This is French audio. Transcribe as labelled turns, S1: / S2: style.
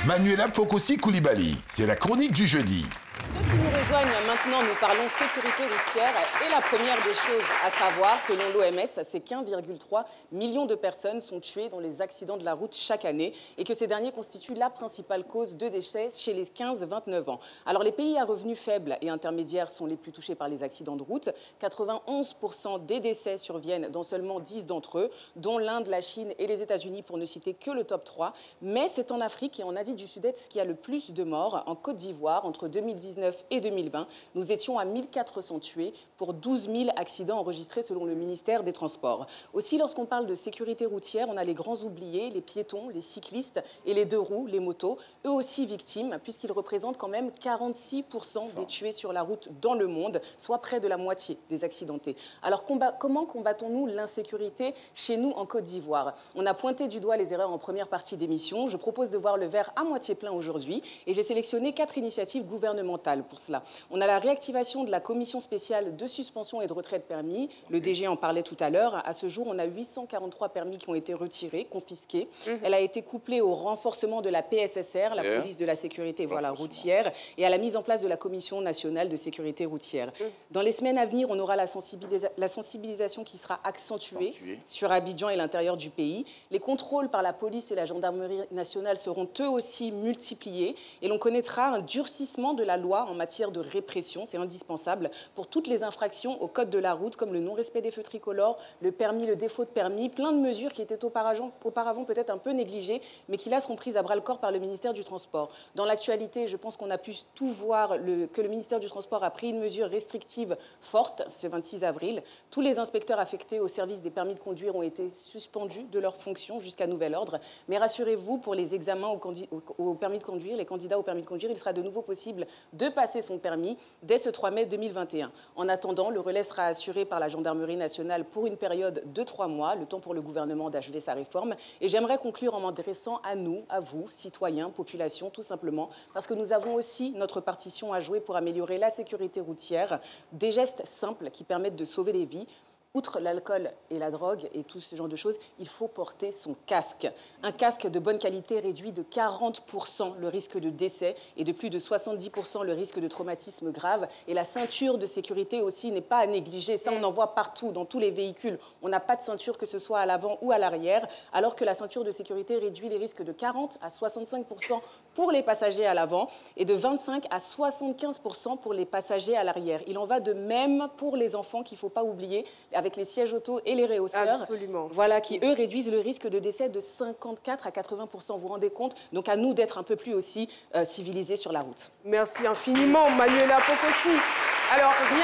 S1: Manuela Pocosi Koulibaly, c'est la chronique du jeudi.
S2: Ceux qui nous rejoignent maintenant, nous parlons sécurité routière. Et la première des choses à savoir, selon l'OMS, c'est qu'1,3 million de personnes sont tuées dans les accidents de la route chaque année et que ces derniers constituent la principale cause de décès chez les 15-29 ans. Alors les pays à revenus faibles et intermédiaires sont les plus touchés par les accidents de route. 91% des décès surviennent dans seulement 10 d'entre eux, dont l'Inde, la Chine et les États-Unis pour ne citer que le top 3. Mais c'est en Afrique et en Asie du Sud-Est qu'il y a le plus de morts. En Côte d'Ivoire, entre 2019 et 2020, nous étions à 1400 tués pour 12 000 accidents enregistrés selon le ministère des Transports. Aussi, lorsqu'on parle de sécurité routière, on a les grands oubliés, les piétons, les cyclistes et les deux roues, les motos, eux aussi victimes, puisqu'ils représentent quand même 46% des tués sur la route dans le monde, soit près de la moitié des accidentés. Alors comment combattons-nous l'insécurité chez nous en Côte d'Ivoire? On a pointé du doigt les erreurs en première partie d'émission. Je propose de voir le verre à moitié plein aujourd'hui et j'ai sélectionné 4 initiatives gouvernementales pour cela. On a la réactivation de la commission spéciale de suspension et de retrait de permis. Le DG en parlait tout à l'heure. À ce jour, on a 843 permis qui ont été retirés, confisqués. Elle a été couplée au renforcement de la PSSR, la police de la sécurité routière, et à la mise en place de la Commission nationale de sécurité routière. Dans les semaines à venir, on aura la sensibilisation qui sera accentuée sur Abidjan et l'intérieur du pays. Les contrôles par la police et la gendarmerie nationale seront eux aussi multipliés et l'on connaîtra un durcissement de la loi en matière de répression. C'est indispensable pour toutes les infractions au code de la route, comme le non-respect des feux tricolores, le permis, le défaut de permis, plein de mesures qui étaient auparavant peut-être un peu négligées, mais qui là seront prises à bras-le-corps par le ministère du Transport. Dans l'actualité, je pense qu'on a pu tout voir que le ministère du Transport a pris une mesure restrictive forte ce 26 avril. Tous les inspecteurs affectés au service des permis de conduire ont été suspendus de leurs fonctions jusqu'à nouvel ordre. Mais rassurez-vous, pour les examens au permis de conduire, les candidats au permis de conduire, il sera de nouveau possible de passer son permis dès ce 3 mai 2021. En attendant, le relais sera assuré par la gendarmerie nationale pour une période de 3 mois, le temps pour le gouvernement d'achever sa réforme. Et j'aimerais conclure en m'adressant à nous, à vous, citoyens, population, tout simplement, parce que nous avons aussi notre partition à jouer pour améliorer la sécurité routière, des gestes simples qui permettent de sauver des vies. Outre l'alcool et la drogue et tout ce genre de choses, il faut porter son casque. Un casque de bonne qualité réduit de 40% le risque de décès et de plus de 70% le risque de traumatisme grave. Et la ceinture de sécurité aussi n'est pas à négliger. Ça, on en voit partout, dans tous les véhicules. On n'a pas de ceinture, que ce soit à l'avant ou à l'arrière, alors que la ceinture de sécurité réduit les risques de 40 à 65% pour les passagers à l'avant et de 25 à 75% pour les passagers à l'arrière. Il en va de même pour les enfants qu'il ne faut pas oublier, avec les sièges auto et les réhausseurs.
S3: Absolument.
S2: Voilà, qui, eux, réduisent le risque de décès de 54 à 80%. Vous vous rendez compte? Donc, à nous d'être un peu plus aussi civilisés sur la route.
S3: Merci infiniment, Manuela Pocosi. Alors, rien